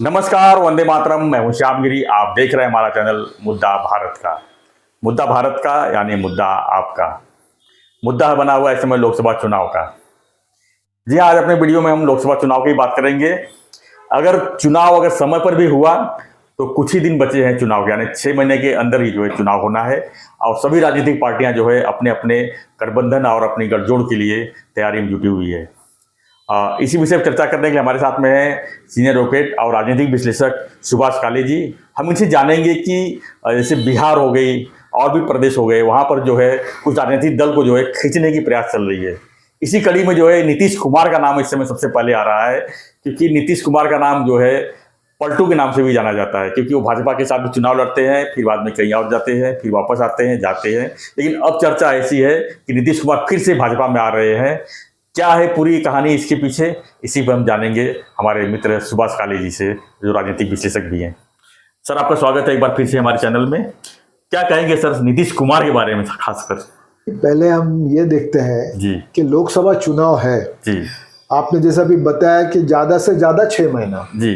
नमस्कार, वंदे मातरम। मैं हूं श्याम गिरी। आप देख रहे हैं हमारा चैनल मुद्दा भारत का। मुद्दा भारत का यानी मुद्दा आपका। मुद्दा बना हुआ है इस समय लोकसभा चुनाव का। जी हाँ, आज अपने वीडियो में हम लोकसभा चुनाव की बात करेंगे। अगर समय पर भी हुआ तो कुछ ही दिन बचे हैं चुनाव के, यानी 6 महीने के अंदर ही जो है चुनाव होना है। और सभी राजनीतिक पार्टियां जो है अपने अपने गठबंधन और अपनी गठजोड़ के लिए तैयारी में जुटी हुई है। इसी विषय पर चर्चा करने के लिए हमारे साथ में है सीनियर एडवोकेट और राजनीतिक विश्लेषक सुभाष काले जी। हम इनसे जानेंगे कि जैसे बिहार हो गई और भी प्रदेश हो गए, वहाँ पर जो है कुछ राजनीतिक दल को जो है खींचने की प्रयास चल रही है। इसी कड़ी में जो है नीतीश कुमार का नाम इस समय सबसे पहले आ रहा है, क्योंकि नीतीश कुमार का नाम जो है पलटू के नाम से भी जाना जाता है, क्योंकि वो भाजपा के साथ भी चुनाव लड़ते हैं, फिर बाद में कहीं और जाते हैं, फिर वापस आते हैं, जाते हैं। लेकिन अब चर्चा ऐसी है कि नीतीश कुमार फिर से भाजपा में आ रहे हैं। क्या है पूरी कहानी इसके पीछे, इसी पर हम जानेंगे हमारे मित्र सुभाष काले जी से, जो राजनीतिक विश्लेषक भी हैं। सर, आपका स्वागत है एक बार फिर से हमारे चैनल में। क्या कहेंगे सर नीतीश कुमार के बारे में खासकर? पहले हम ये देखते हैं जी कि लोकसभा चुनाव है जी। आपने जैसा भी बताया कि ज्यादा से ज्यादा 6 महीना जी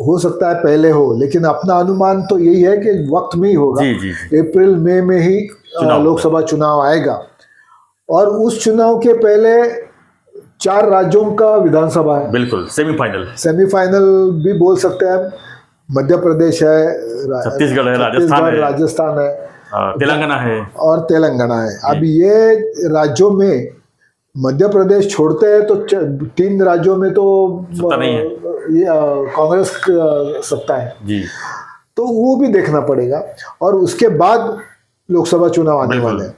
हो सकता है पहले हो, लेकिन अपना अनुमान तो यही है कि वक्त में ही होगा। जी जी। अप्रैल मई में ही लोकसभा चुनाव आएगा। और उस चुनाव के पहले 4 राज्यों का विधानसभा है। बिल्कुल, सेमीफाइनल भी बोल सकते हैं। मध्य प्रदेश है, छत्तीसगढ़ है, राजस्थान है, तेलंगाना है और तेलंगाना है। अब ये राज्यों में मध्य प्रदेश छोड़ते हैं तो 3 राज्यों में तो सत्ता नहीं है, ये कांग्रेस सत्ता है जी। तो वो भी देखना पड़ेगा। और उसके बाद लोकसभा चुनाव आने वाले हैं।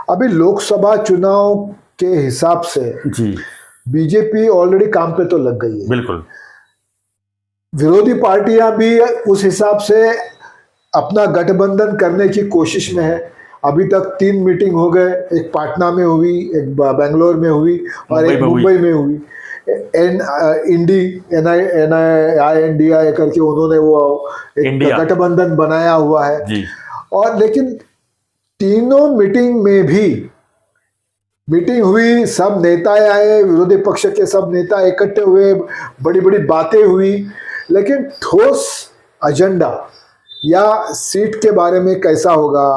अभी लोकसभा चुनाव के हिसाब से जी बीजेपी ऑलरेडी काम पे तो लग गई है। बिल्कुल। विरोधी पार्टियां भी उस हिसाब से अपना गठबंधन करने की कोशिश में है। अभी तक 3 मीटिंग हो गए, एक पाटना में हुई, एक बेंगलोर में हुई और एक मुंबई में हुई। NINDI करके उन्होंने वो एक गठबंधन बनाया हुआ है जी। और लेकिन तीनों मीटिंग में भी मीटिंग हुई, सब नेता आए, विरोधी पक्ष के सब नेता इकट्ठे हुए, बड़ी बड़ी बातें हुई, लेकिन ठोस एजेंडा या सीट के बारे में कैसा होगा,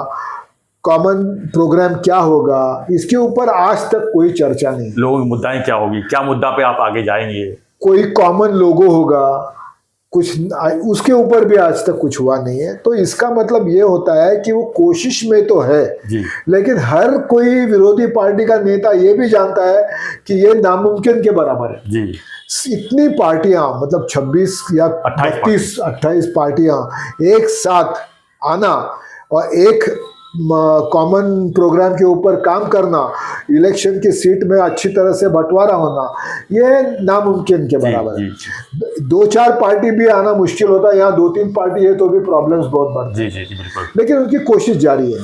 कॉमन प्रोग्राम क्या होगा, इसके ऊपर आज तक कोई चर्चा नहीं। लोगों की मुद्दाएं क्या होगी, क्या मुद्दा पे आप आगे जाएंगे, कोई कॉमन लोगो होगा, कुछ उसके ऊपर भी आज तक कुछ हुआ नहीं है। तो इसका मतलब ये होता है कि वो कोशिश में तो है जी। लेकिन हर कोई विरोधी पार्टी का नेता ये भी जानता है कि ये नामुमकिन के बराबर है जी। इतनी पार्टियां, मतलब 26 या 28 पार्टियां एक साथ आना और एक कॉमन प्रोग्राम के ऊपर काम करना, इलेक्शन की सीट में अच्छी तरह से बंटवारा होना, ये नामुमकिन के बराबर है। 2-4 पार्टी भी आना मुश्किल होता है, यहाँ 2-3 पार्टी है तो भी प्रॉब्लम्स बहुत बढ़ते हैं। लेकिन उनकी कोशिश जारी है।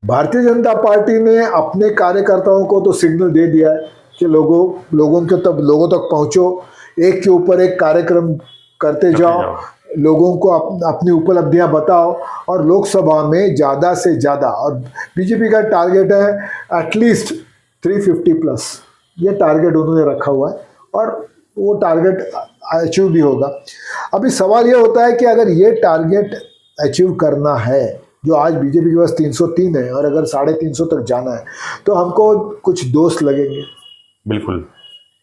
भारतीय जनता पार्टी ने अपने कार्यकर्ताओं को तो सिग्नल दे दिया है कि लोगों तक पहुंचो, एक के ऊपर एक कार्यक्रम करते जाओ, लोगों को अपनी उपलब्धियां बताओ और लोकसभा में ज़्यादा से ज़्यादा, और बीजेपी का टारगेट है एटलीस्ट 350 प्लस, ये टारगेट उन्होंने रखा हुआ है और वो टारगेट अचीव भी होगा। अभी सवाल ये होता है कि अगर ये टारगेट अचीव करना है, जो आज बीजेपी के पास 303 है, और अगर 350 तक जाना है तो हमको कुछ दोस्त लगेंगे। बिल्कुल,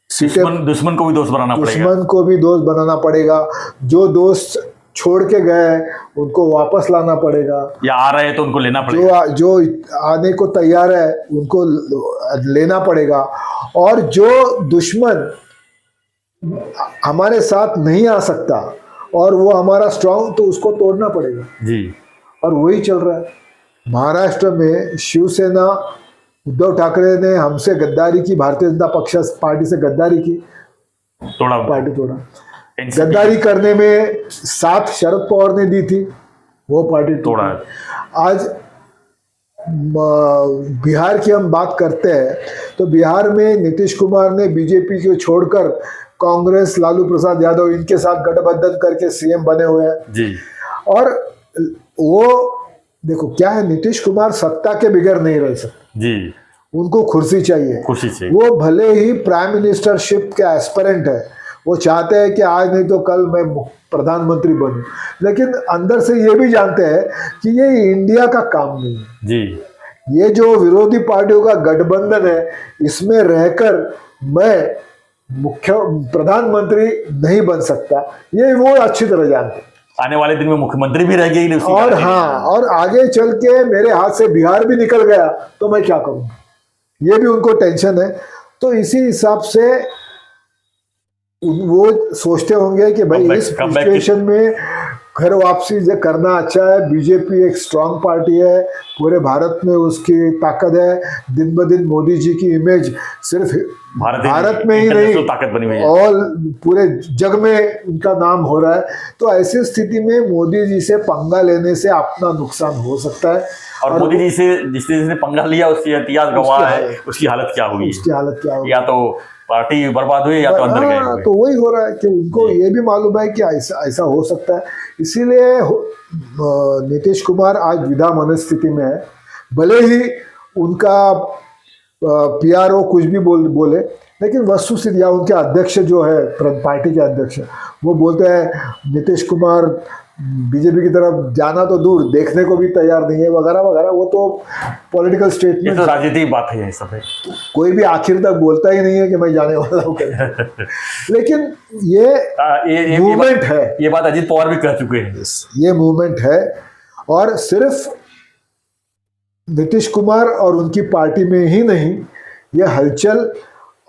दुश्मन को भी दोस्त बनाना पड़ेगा। दुश्मन को भी दोस्त बनाना पड़ेगा। जो दोस्त छोड़ के गए उनको वापस लाना पड़ेगा, या आ रहे हैं तो उनको लेना पड़ेगा। जो आने को तैयार है उनको लेना पड़ेगा, और जो दुश्मन हमारे साथ नहीं आ सकता और वो हमारा स्ट्रांग, तो उसको तोड़ना पड़ेगा जी। और वही चल रहा है। महाराष्ट्र में शिवसेना, उद्धव ठाकरे ने हमसे गद्दारी की, भारतीय जनता पक्ष पार्टी से गद्दारी की, पार्टी तोड़ा। गद्दारी करने में साथ शरद पवार ने दी थी, वो पार्टी तोड़ा। आज बिहार की हम बात करते हैं तो बिहार में नीतीश कुमार ने बीजेपी को छोड़कर कांग्रेस, लालू प्रसाद यादव, इनके साथ गठबंधन करके सीएम बने हुए हैं जी। और वो देखो क्या है, नीतीश कुमार सत्ता के बगैर नहीं रह सकते जी, उनको कुर्सी चाहिए। वो भले ही प्राइम मिनिस्टरशिप के एस्पिरेंट है, वो चाहते हैं कि आज नहीं तो कल मैं प्रधानमंत्री बनूं, लेकिन अंदर से ये भी जानते हैं कि ये इंडिया का काम नहीं है जी। ये जो विरोधी पार्टियों का गठबंधन है, इसमें रहकर मैं मुख्य प्रधानमंत्री नहीं बन सकता, ये वो अच्छी तरह जानते हैं। आने वाले दिन में मुख्यमंत्री भी रह गई और हाँ, और आगे चल के मेरे हाथ से बिहार भी निकल गया तो मैं क्या करूं, ये भी उनको टेंशन है। तो इसी हिसाब से वो सोचते होंगे कि भाई इस सिचुएशन में घर वापसी जो करना अच्छा है। बीजेपी एक स्ट्रांग पार्टी है, पूरे भारत में उसकी ताकत है। दिन ब दिन मोदी जी की इमेज सिर्फ भारत में ही नहीं, ताकत बनी हुई है और पूरे जग में उनका नाम हो रहा है। तो ऐसी स्थिति में मोदी जी से पंगा लेने से अपना नुकसान हो सकता है। और मोदी जी से जिसने पंगा लिया उसकी इतिहास गवाह है, उसकी हालत क्या हुई, उसकी हालत क्या होगी, या तो पार्टी बर्बाद हुई या तो अंदर गए हुए। तो वही हो रहा है कि उनको ये भी मालूम है कि ऐसा हो सकता है। इसीलिए नीतीश कुमार आज विधा मनस्थिति में है। भले ही उनका पीआरओ कुछ भी बोले, लेकिन वस्तुस्थिति या उनके अध्यक्ष जो है पार्टी के अध्यक्ष, वो बोलते हैं नीतीश कुमार बीजेपी की तरफ जाना तो दूर, देखने को भी तैयार नहीं है वगैरह वगैरह। वो तो पॉलिटिकल स्टेटमेंट, तो राजनीतिक बात है, सब है। कोई भी आखिर तक बोलता ही नहीं है कि मैं जाने वाला हूँ लेकिन ये मूवमेंट है, ये बात अजीत पवार भी कह चुके हैं। ये मूवमेंट है, और सिर्फ नीतीश कुमार और उनकी पार्टी में ही नहीं, ये हलचल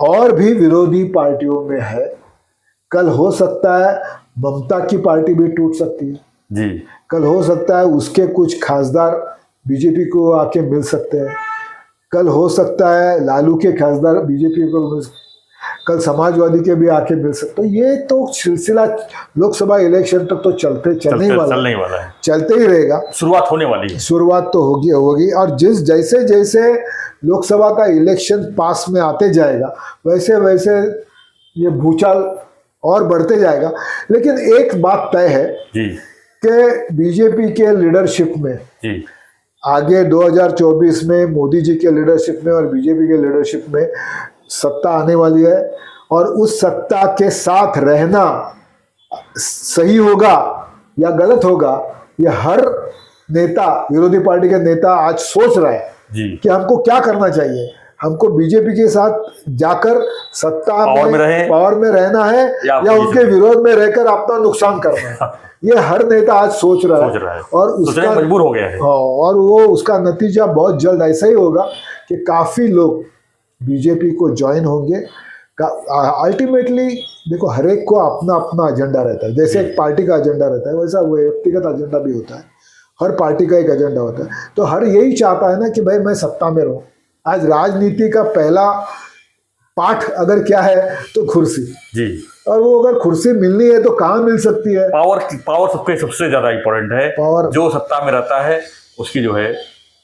और भी विरोधी पार्टियों में है। कल हो सकता है ममता की पार्टी भी टूट सकती है जी। कल हो सकता है उसके कुछ खासदार बीजेपी को आके मिल सकते हैं। कल हो सकता है लालू के खासदार बीजेपी को मिल, कल समाजवादी के भी आके मिल सकते हैं। ये तो सिलसिला लोकसभा इलेक्शन तक तो चलने ही वाला है, चलते ही रहेगा। शुरुआत होने वाली है, शुरुआत तो होगी। और जैसे जैसे लोकसभा का इलेक्शन पास में आते जाएगा, वैसे वैसे ये भूचाल और बढ़ते जाएगा। लेकिन एक बात तय है कि बीजेपी के लीडरशिप में जी, आगे 2024 में मोदी जी के लीडरशिप में और बीजेपी के लीडरशिप में सत्ता आने वाली है। और उस सत्ता के साथ रहना सही होगा या गलत होगा, ये हर नेता, विरोधी पार्टी के नेता आज सोच रहा है कि हमको क्या करना चाहिए। हमको बीजेपी के साथ जाकर सत्ता पावर में रहना है या उनके विरोध में रहकर अपना नुकसान करना है। ये हर नेता आज सोच रहा है और उसका मजबूर हो गया है। और वो उसका नतीजा बहुत जल्द ऐसा ही होगा कि काफी लोग बीजेपी को ज्वाइन होंगे। अल्टीमेटली देखो, हर एक को अपना अपना एजेंडा रहता है। जैसे एक पार्टी का एजेंडा रहता है, वैसा व्यक्तिगत एजेंडा भी होता है। हर पार्टी का एक एजेंडा होता है। तो हर यही चाहता है ना कि भाई मैं सत्ता में रहूं। आज राजनीति का पहला पाठ अगर क्या है तो कुर्सी जी। और वो अगर कुर्सी मिलनी है तो कहाँ मिल सकती है? पावर सबसे ज्यादा इंपॉर्टेंट है। पावर जो सत्ता में रहता है उसकी जो है,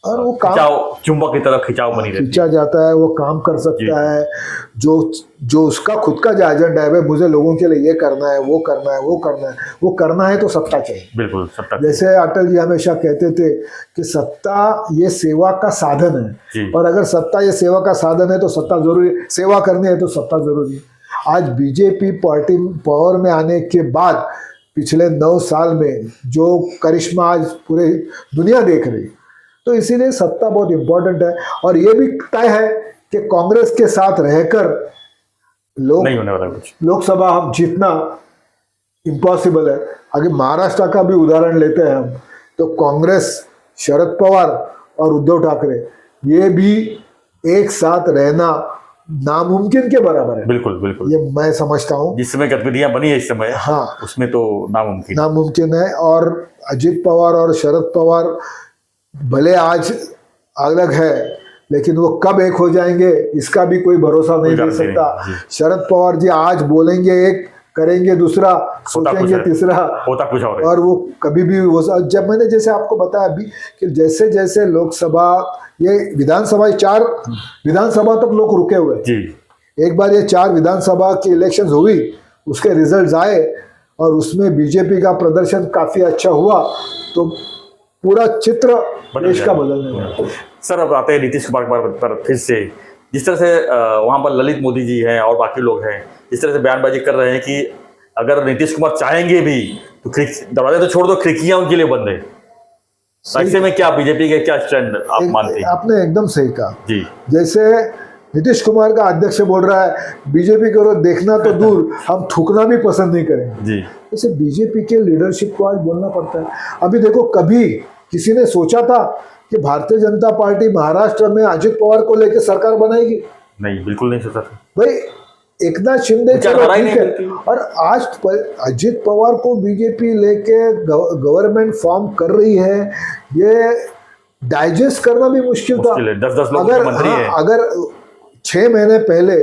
और वो चुंबक की तरह खिंचाव बनी रहती है, खींचा जाता है, वो काम कर सकता है। जो उसका खुद का जो एजेंडा है, भाई मुझे लोगों के लिए ये करना है, वो करना है, वो करना है तो सत्ता चाहिए। बिल्कुल सत्ता। जैसे अटल जी हमेशा कहते थे कि सत्ता ये सेवा का साधन है, और अगर सत्ता ये सेवा का साधन है तो सत्ता जरूरी, सेवा करनी है तो सत्ता जरूरी है। आज बीजेपी पार्टी पावर में आने के बाद पिछले 9 साल में जो करिश्मा आज पूरे दुनिया देख रही, तो इसीलिए सत्ता बहुत इंपॉर्टेंट है। और ये भी तय है कि कांग्रेस के साथ रहकर नहीं होने वाला कुछ, लोकसभा हम जीतना इम्पॉसिबल है। अगर महाराष्ट्र का भी उदाहरण लेते हैं हम, तो कांग्रेस, शरद पवार और उद्धव ठाकरे, ये भी एक साथ रहना नामुमकिन के बराबर है। बिल्कुल बिल्कुल, ये मैं समझता हूँ। जिस समय गतिविधियां बनी है इस समय, हाँ, उसमें तो नामुमकिन है। और अजित पवार और शरद पवार भले आज अलग है, लेकिन वो कब एक हो जाएंगे इसका भी कोई भरोसा नहीं दे सकता। शरद पवार जी आज बोलेंगे एक, करेंगे दूसरा, सोचेंगे तीसरा, होता कुछ और वो कभी भी जब मैंने जैसे आपको बताया अभी कि जैसे जैसे लोकसभा, ये विधानसभा, 4 विधानसभा तक लोग रुके हुए जी। एक बार ये 4 विधानसभा की इलेक्शन हुई, उसके रिजल्ट आए और उसमें बीजेपी का प्रदर्शन काफी अच्छा हुआ, तो पूरा चित्र देश का बदलने वाला। सर, अब आते हैं नीतीश कुमार पर फिर से। जिस तरह से वहाँ पर ललित मोदी जी हैं और बाकी लोग हैं, इस तरह से बयानबाजी कर रहे हैं कि अगर नीतीश कुमार चाहेंगे भी तो दरवाजे तो छोड़ दो, खिड़कियां उनके लिए बंद है। ऐसे में क्या बीजेपी के क्या स्टैंड आप मानते हैं? आपने एकदम सही कहा जी। जैसे नीतीश कुमार का अध्यक्ष बोल रहा है बीजेपी को देखना तो दूर हम थूकना भी पसंद नहीं करेंगे जी। जैसे बीजेपी के लीडरशिप को आज बोलना पड़ता है। अभी देखो, कभी किसी ने सोचा था कि भारतीय जनता पार्टी महाराष्ट्र में अजित पवार को लेकर सरकार बनाएगी? नहीं, बिल्कुल नहीं सोचा था भाई। एकनाथ शिंदे चलो ठीक है, और आज अजित पवार को बीजेपी लेके गवर्नमेंट फॉर्म कर रही है, ये डाइजेस्ट करना भी मुश्किल था। 10-10 लोग मंत्री हैं। अगर 6 महीने पहले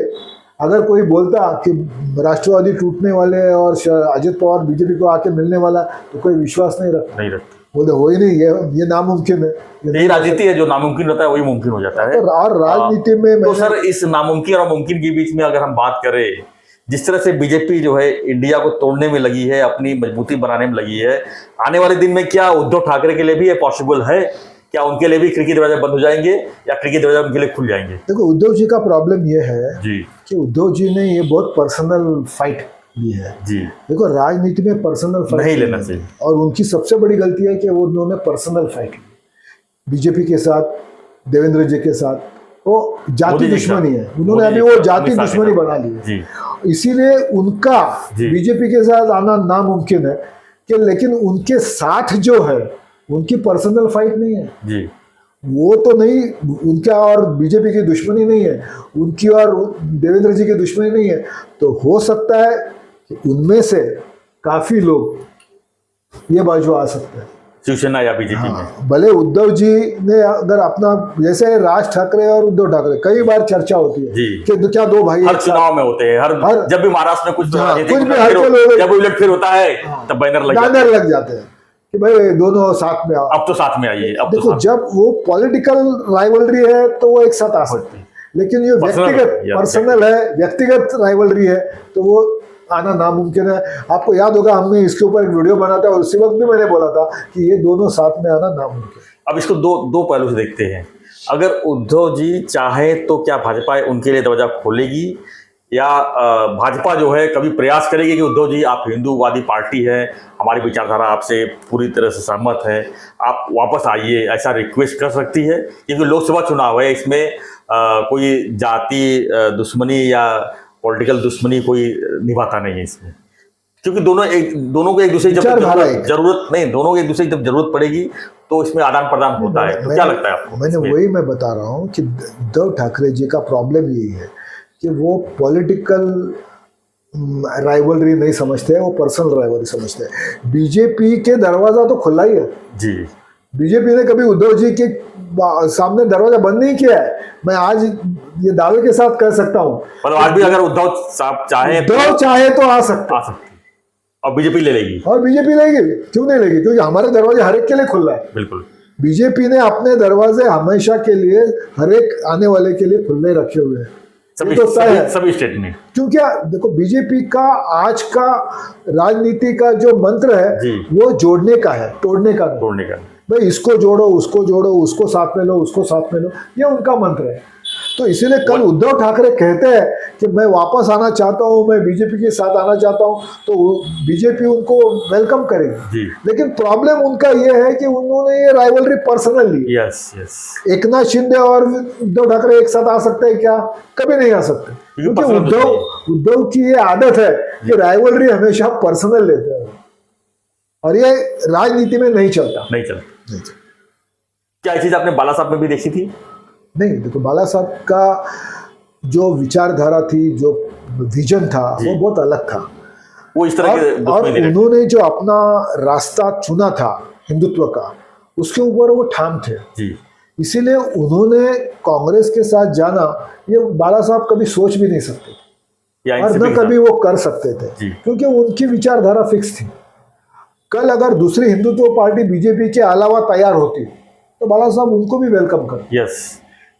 अगर कोई बोलता कि राष्ट्रवादी टूटने वाले और अजित पवार बीजेपी को आके मिलने वाला, तो कोई विश्वास नहीं रखता। बोले हो ही नहीं, ये नामुमकिन है। यही राजनीति है, जो नामुमकिन रहता है वही मुमकिन हो जाता है। और राजनीति में तो सर, इस नामुमकिन और मुमकिन के बीच में अगर हम बात करें, जिस तरह से बीजेपी जो है इंडिया को तोड़ने में लगी है, अपनी मजबूती बनाने में लगी है, आने वाले दिन में क्या उद्धव ठाकरे के लिए भी ये पॉसिबल है? क्या उनके लिए भी खिड़की दरवाजे बंद हो जाएंगे या खिड़की दरवाजे उनके लिए खुल जाएंगे? देखो, उद्धव जी का प्रॉब्लम ये है जी कि उद्धव जी ने ये बहुत पर्सनल फाइट ली है। जी। देखो, राजनीति में पर्सनल फाइट नहीं लेना चाहिए, और उनकी सबसे बड़ी गलती है कि वो उन्होंने पर्सनल फाइट ली बीजेपी के साथ, देवेंद्र जी के साथ। वो जाति दुश्मनी है, उन्होंने अभी वो जाति दुश्मनी बना ली है। इसीलिए उनका बीजेपी के साथ आना नामुमकिन है कि, लेकिन उनके साथ जो है उनकी पर्सनल फाइट नहीं है जी। वो तो नहीं, उनका और बीजेपी की दुश्मनी नहीं है, उनकी और देवेंद्र जी की दुश्मनी नहीं है। तो हो सकता है कि उनमें से काफी लोग ये बाजू आ सकते हैं, शिवसेना या बीजेपी में। भले उद्धव जी ने अगर अपना, जैसे राज ठाकरे और उद्धव ठाकरे कई बार चर्चा होती है कि क्या दो भाई हर चुनाव में होते हैं, हर जब भी महाराष्ट्र में कुछ भी जब उलटफेर होता है तब बैनर लग जाते हैं कि भाई दोनों साथ में आओ, अब तो साथ में आइए। अब देखो, जब वो पॉलिटिकल राइवलरी है तो वो एक साथ आ सकते हैं, लेकिन ये व्यक्तिगत पर्सनल है, व्यक्तिगत राइवलरी है, तो वो आना नामुमकिन है। आपको याद होगा, हमने इसके ऊपर एक वीडियो बना था और उसी वक्त भी मैंने बोला था कि ये दोनों साथ में आना नामुमकिन है। अब इसको दो पहलू से देखते हैं। अगर उद्धव जी चाहे तो क्या भाजपा उनके लिए दरवाजा खोलेगी, या भाजपा जो है कभी प्रयास करेगी कि उद्धव जी, आप हिंदूवादी पार्टी है, हमारी विचारधारा आपसे पूरी तरह से सहमत है, आप वापस आइए, ऐसा रिक्वेस्ट कर सकती है? क्योंकि लोकसभा चुनाव है, इसमें कोई जाति दुश्मनी या पॉलिटिकल दुश्मनी कोई निभाता नहीं है इसमें, क्योंकि दोनों को एक दूसरे की जब जरूरत नहीं, दोनों को एक दूसरे की जब जरूरत पड़ेगी तो इसमें आदान प्रदान होता है। तो क्या लगता है आपको? मैं बता रहा हूँ कि उद्धव ठाकरे जी का प्रॉब्लम यही है कि वो पॉलिटिकल राइवलरी नहीं समझते हैं, वो पर्सनल राइवलरी समझते हैं। बीजेपी के दरवाजा तो खुला ही है जी। बीजेपी ने कभी उद्धव जी के सामने दरवाजा बंद नहीं किया है। मैं आज ये दावे के साथ कह सकता हूँ, पर आज भी अगर उद्धव साहब चाहे तो आ सकते और बीजेपी ले लेगी, और बीजेपी लेगी। क्यों नहीं लेगी? क्योंकि हमारे दरवाजे हर एक के लिए खुला है। बिल्कुल, बीजेपी ने अपने दरवाजे हमेशा के लिए हर एक आने वाले के लिए खुले रखे हुए हैं, सभी स्टेट में। क्योंकि देखो, बीजेपी का आज का राजनीति का जो मंत्र है वो जोड़ने का है, तोड़ने का। भाई, इसको जोड़ो, उसको साथ में लो, उसको साथ में लो, ये उनका मंत्र है। तो इसीलिए कल उद्धव ठाकरे कहते हैं कि मैं वापस आना चाहता हूँ, मैं बीजेपी के साथ आना चाहता हूँ, तो बीजेपी उनको वेलकम करेगी। लेकिन प्रॉब्लम उनका ये है कि उन्होंने ये राइवलरी पर्सनल ली। एकनाथ शिंदे और उद्धव ठाकरे एक साथ आ सकते हैं क्या? कभी नहीं आ सकते, क्योंकि उद्धव की ये आदत है कि राइवलरी हमेशा पर्सनल लेते हैं, और ये राजनीति में नहीं चलता। क्या ये चीज आपने बाला साहब में भी देखी थी? नहीं, देखो, बाला साहब का जो विचारधारा थी, जो विजन था, वो बहुत अलग था। वो इस तरह के और उन्होंने जो अपना रास्ता चुना था हिंदुत्व का, उसके ऊपर वो ठाम थे जी। इसीलिए उन्होंने कांग्रेस के साथ जाना, ये बाला साहब कभी सोच भी नहीं सकते और न कभी वो कर सकते थे, क्योंकि उनकी विचारधारा फिक्स थी। कल अगर दूसरी हिंदुत्व पार्टी बीजेपी के अलावा तैयार होती तो बाला साहब उनको भी वेलकम करते।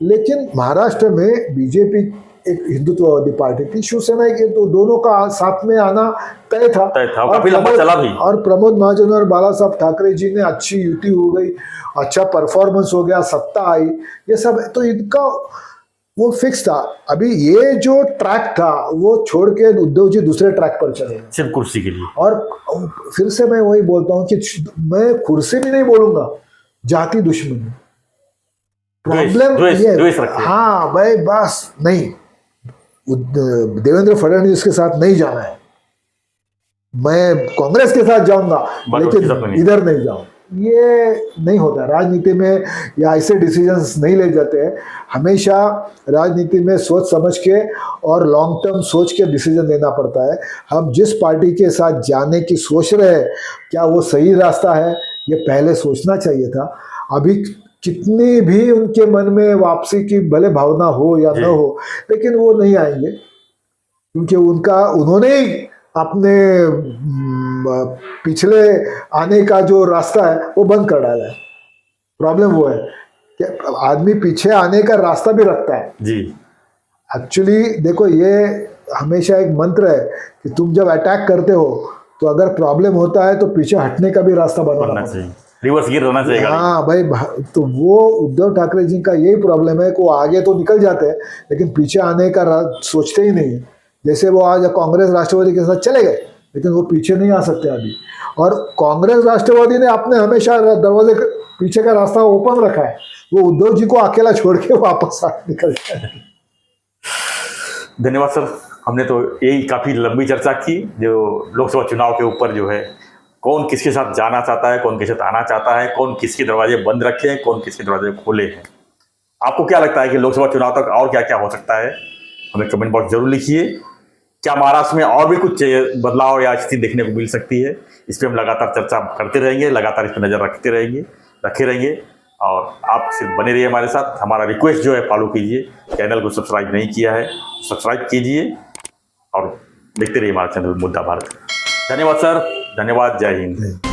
लेकिन महाराष्ट्र में बीजेपी एक हिंदुत्ववादी पार्टी थी, शिवसेना के, तो दोनों का साथ में आना तय था। और प्रमोद महाजन और बाला साहब ठाकरे जी ने अच्छी युति हो गई, अच्छा परफॉर्मेंस हो गया, सत्ता आई, ये सब। तो इनका वो फिक्स था। अभी ये जो ट्रैक था वो छोड़ के उद्धव जी दूसरे ट्रैक पर चले गए सिर्फ कुर्सी के लिए। और फिर से मैं वही बोलता हूँ कि मैं कुर्सी भी नहीं बोलूंगा, जाति दुश्मनी प्रॉब्लम ये। हाँ भाई बस नहीं, देवेंद्र फडणवीस के साथ नहीं जाना है, मैं कांग्रेस के साथ जाऊंगा लेकिन इधर नहीं जाऊं, ये नहीं होता राजनीति में, या ऐसे डिसीजंस नहीं ले जाते हैं। हमेशा राजनीति में सोच समझ के और लॉन्ग टर्म सोच के डिसीजन लेना पड़ता है। हम जिस पार्टी के साथ जाने की सोच रहे हैं, क्या वो सही रास्ता है, ये पहले सोचना चाहिए था। अभी कितनी भी उनके मन में वापसी की भले भावना हो या न हो, लेकिन वो नहीं आएंगे, क्योंकि उन्होंने ही अपने पिछले आने का जो रास्ता है वो बंद कर डाला है। प्रॉब्लम वो है कि आदमी पीछे आने का रास्ता भी रखता है जी। एक्चुअली देखो, ये हमेशा एक मंत्र है कि तुम जब अटैक करते हो तो अगर प्रॉब्लम होता है तो पीछे हटने का भी रास्ता बनना चाहिए, रिवर्स गियर रहना चाहिए। हाँ भाई, तो वो उद्धव ठाकरे जी का यही प्रॉब्लम है कि वो आगे तो निकल जाते हैं लेकिन पीछे आने का सोचते ही नहीं है। जैसे वो आज कांग्रेस राष्ट्रवादी के साथ चले गए, लेकिन वो पीछे नहीं आ सकते अभी। और कांग्रेस राष्ट्रवादी ने आपने हमेशा दरवाजे पीछे का रास्ता ओपन रखा है, वो उद्धव जी को अकेला छोड़ के वापस निकल जाए। धन्यवाद सर, हमने तो यही काफ़ी लंबी चर्चा की जो लोकसभा चुनाव के ऊपर जो है, कौन किसके साथ जाना चाहता है, कौन किसके साथ आना चाहता है, कौन किसके दरवाजे बंद रखे हैं, कौन किसके दरवाजे खोले हैं। आपको क्या लगता है कि लोकसभा चुनाव तक और क्या क्या हो सकता है, हमें कमेंट बॉक्स जरूर लिखिए। क्या महाराष्ट्र में और भी कुछ बदलाव या स्थिति देखने को मिल सकती है, इस पर हम लगातार चर्चा करते रहेंगे, लगातार इस पर नज़र रखे रहेंगे। और आप सिर्फ बने रहिए हमारे साथ। हमारा रिक्वेस्ट जो है फॉलो कीजिए, चैनल को सब्सक्राइब नहीं किया है सब्सक्राइब कीजिए और देखते रहिए हमारा चैनल मुद्दा भारत। धन्यवाद सर, धन्यवाद, जय हिंद।